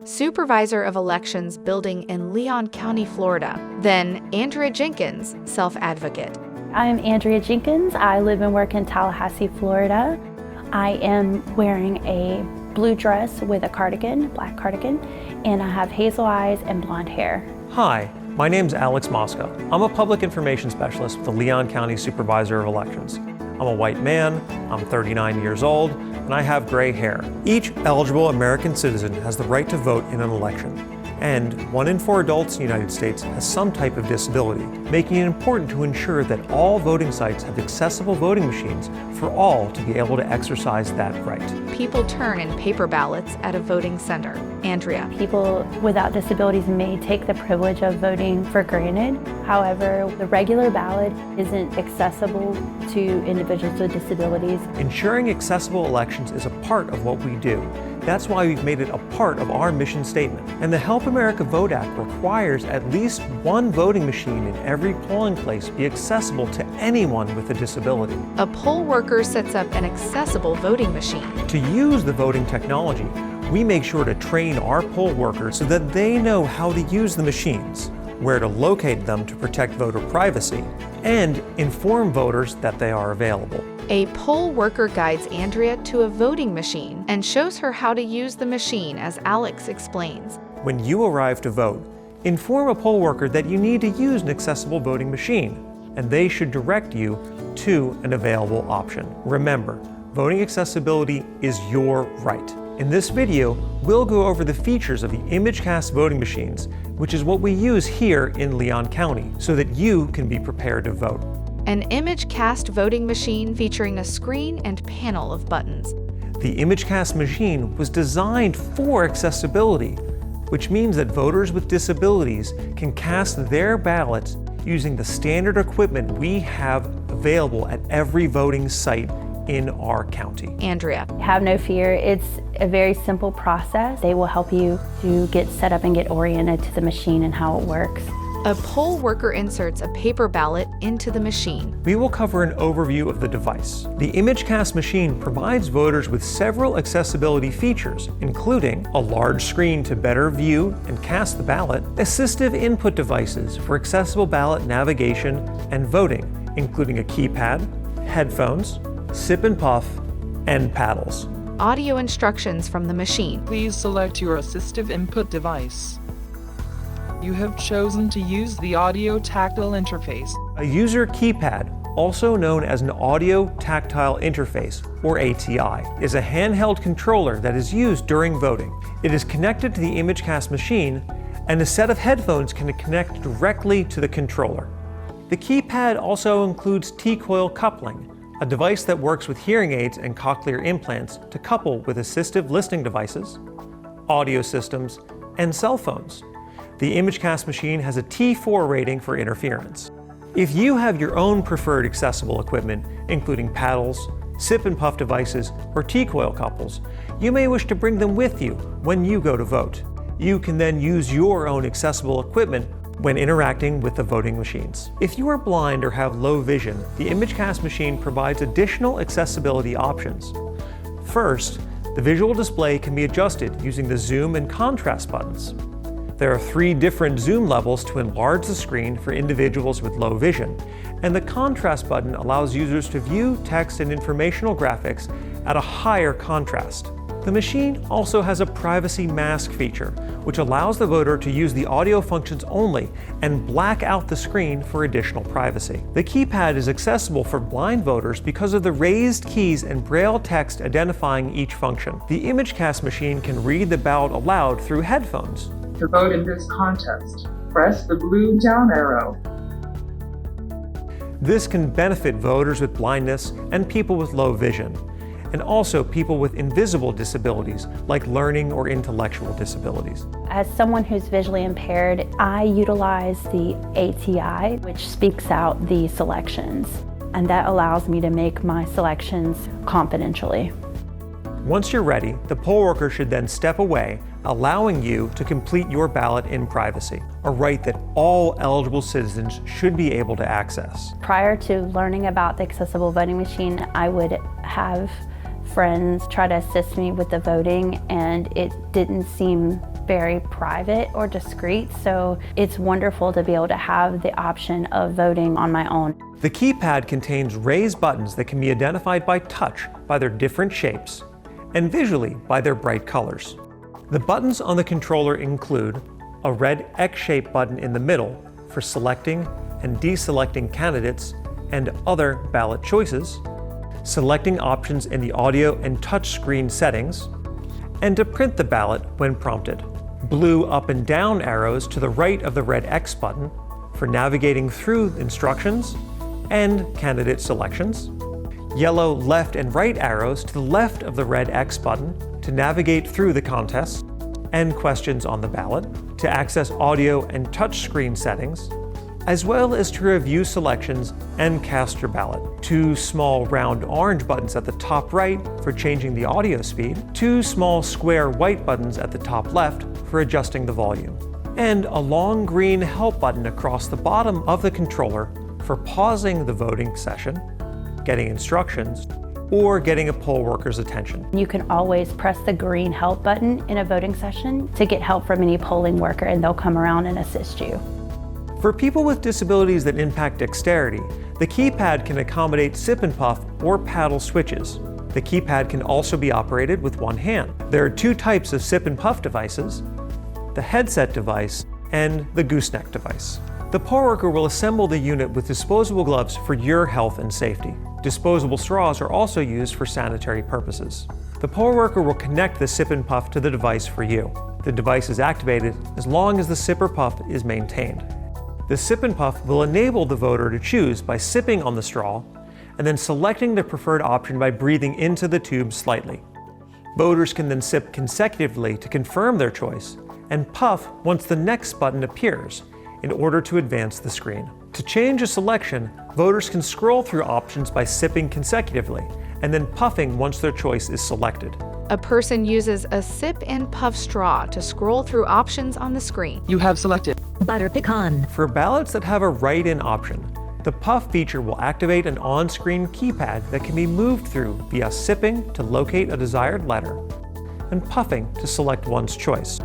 Supervisor of Elections building in Leon County, Florida. Then Andrea Jenkins, self-advocate. I'm Andrea Jenkins. I live and work in Tallahassee, Florida. I am wearing a blue dress with a cardigan, black cardigan, and I have hazel eyes and blonde hair. Hi, my name's Alex Mosca. I'm a public information specialist with the Leon County Supervisor of Elections. I'm a white man, I'm 39 years old, and I have gray hair. Each eligible American citizen has the right to vote in an election. And 1 in 4 adults in the United States has some type of disability, making it important to ensure that all voting sites have accessible voting machines for all to be able to exercise that right. People turn in paper ballots at a voting center. Andrea. People without disabilities may take the privilege of voting for granted. However, the regular ballot isn't accessible to individuals with disabilities. Ensuring accessible elections is a part of what we do. That's why we've made it a part of our mission statement. And the Help America Vote Act requires at least one voting machine in every polling place be accessible to anyone with a disability. A poll worker sets up an accessible voting machine. To use the voting technology, we make sure to train our poll workers so that they know how to use the machines, where to locate them to protect voter privacy, and inform voters that they are available. A poll worker guides Andrea to a voting machine and shows her how to use the machine, as Alex explains. When you arrive to vote, inform a poll worker that you need to use an accessible voting machine, and they should direct you to an available option. Remember, voting accessibility is your right. In this video, we'll go over the features of the ImageCast voting machines, which is what we use here in Leon County, so that you can be prepared to vote. An ImageCast voting machine featuring a screen and panel of buttons. The ImageCast machine was designed for accessibility, which means that voters with disabilities can cast their ballots using the standard equipment we have available at every voting site in our county. Andrea. Have no fear. It's a very simple process. They will help you to get set up and get oriented to the machine and how it works. A poll worker inserts a paper ballot into the machine. We will cover an overview of the device. The ImageCast machine provides voters with several accessibility features, including a large screen to better view and cast the ballot, assistive input devices for accessible ballot navigation and voting, including a keypad, headphones, sip and puff, and paddles. Audio instructions from the machine. Please select your assistive input device. You have chosen to use the audio tactile interface. A user keypad, also known as an audio tactile interface, or ATI, is a handheld controller that is used during voting. It is connected to the ImageCast machine, and a set of headphones can connect directly to the controller. The keypad also includes T-coil coupling, a device that works with hearing aids and cochlear implants to couple with assistive listening devices, audio systems, and cell phones. The ImageCast machine has a T4 rating for interference. If you have your own preferred accessible equipment, including paddles, sip and puff devices, or T-coil couples, you may wish to bring them with you when you go to vote. You can then use your own accessible equipment when interacting with the voting machines. If you are blind or have low vision, the ImageCast machine provides additional accessibility options. First, the visual display can be adjusted using the zoom and contrast buttons. There are 3 different zoom levels to enlarge the screen for individuals with low vision, and the contrast button allows users to view text and informational graphics at a higher contrast. The machine also has a privacy mask feature, which allows the voter to use the audio functions only and black out the screen for additional privacy. The keypad is accessible for blind voters because of the raised keys and braille text identifying each function. The ImageCast machine can read the ballot aloud through headphones. To vote in this contest, press the blue down arrow. This can benefit voters with blindness and people with low vision, and also people with invisible disabilities like learning or intellectual disabilities. As someone who's visually impaired, I utilize the ATI, which speaks out the selections, and that allows me to make my selections confidentially. Once you're ready, the poll worker should then step away, allowing you to complete your ballot in privacy, a right that all eligible citizens should be able to access. Prior to learning about the accessible voting machine, I would have friends try to assist me with the voting, and it didn't seem very private or discreet, so it's wonderful to be able to have the option of voting on my own. The keypad contains raised buttons that can be identified by touch by their different shapes and visually by their bright colors. The buttons on the controller include a red X-shaped button in the middle for selecting and deselecting candidates and other ballot choices, selecting options in the audio and touch screen settings, and to print the ballot when prompted. Blue up and down arrows to the right of the red X button for navigating through instructions and candidate selections. Yellow left and right arrows to the left of the red X button to navigate through the contest and questions on the ballot, to access audio and touch screen settings, as well as to review selections and cast your ballot. Two small round orange buttons at the top right for changing the audio speed, two small square white buttons at the top left for adjusting the volume, and a long green help button across the bottom of the controller for pausing the voting session, getting instructions, or getting a poll worker's attention. You can always press the green help button in a voting session to get help from any polling worker, and they'll come around and assist you. For people with disabilities that impact dexterity, the keypad can accommodate sip and puff or paddle switches. The keypad can also be operated with one hand. There are two types of sip and puff devices: the headset device and the gooseneck device. The poll worker will assemble the unit with disposable gloves for your health and safety. Disposable straws are also used for sanitary purposes. The poll worker will connect the sip and puff to the device for you. The device is activated as long as the sip or puff is maintained. The sip and puff will enable the voter to choose by sipping on the straw and then selecting the preferred option by breathing into the tube slightly. Voters can then sip consecutively to confirm their choice and puff once the next button appears in order to advance the screen. To change a selection, voters can scroll through options by sipping consecutively and then puffing once their choice is selected. A person uses a sip and puff straw to scroll through options on the screen. You have selected butter pecan. For ballots that have a write-in option, the puff feature will activate an on-screen keypad that can be moved through via sipping to locate a desired letter and puffing to select one's choice.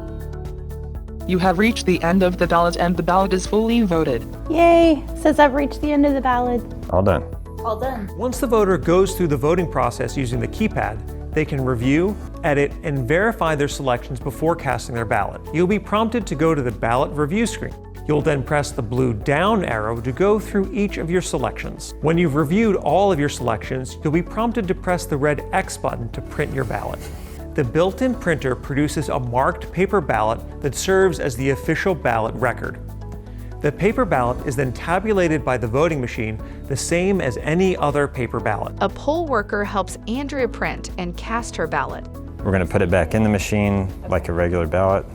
You have reached the end of the ballot and the ballot is fully voted. Yay! Says I've reached the end of the ballot. All done. All done. Once the voter goes through the voting process using the keypad, they can review, edit, and verify their selections before casting their ballot. You'll be prompted to go to the ballot review screen. You'll then press the blue down arrow to go through each of your selections. When you've reviewed all of your selections, you'll be prompted to press the red X button to print your ballot. The built-in printer produces a marked paper ballot that serves as the official ballot record. The paper ballot is then tabulated by the voting machine the same as any other paper ballot. A poll worker helps Andrea print and cast her ballot. We're going to put it back in the machine like a regular ballot.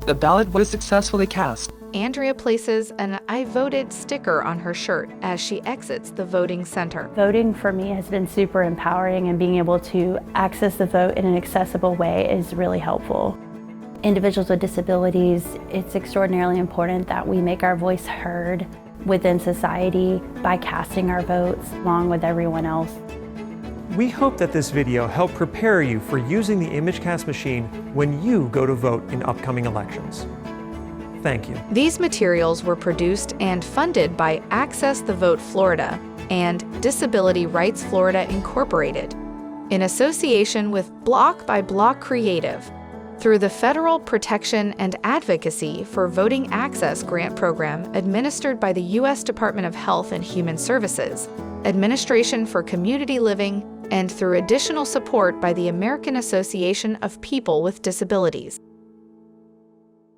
The ballot was successfully cast. Andrea places an "I voted" sticker on her shirt as she exits the voting center. Voting for me has been super empowering, and being able to access the vote in an accessible way is really helpful. Individuals with disabilities, it's extraordinarily important that we make our voice heard within society by casting our votes along with everyone else. We hope that this video helped prepare you for using the ImageCast machine when you go to vote in upcoming elections. Thank you. These materials were produced and funded by Access the Vote Florida and Disability Rights Florida Incorporated, in association with Block by Block Creative, through the Federal Protection and Advocacy for Voting Access Grant Program administered by the U.S. Department of Health and Human Services, Administration for Community Living, and through additional support by the American Association of People with Disabilities.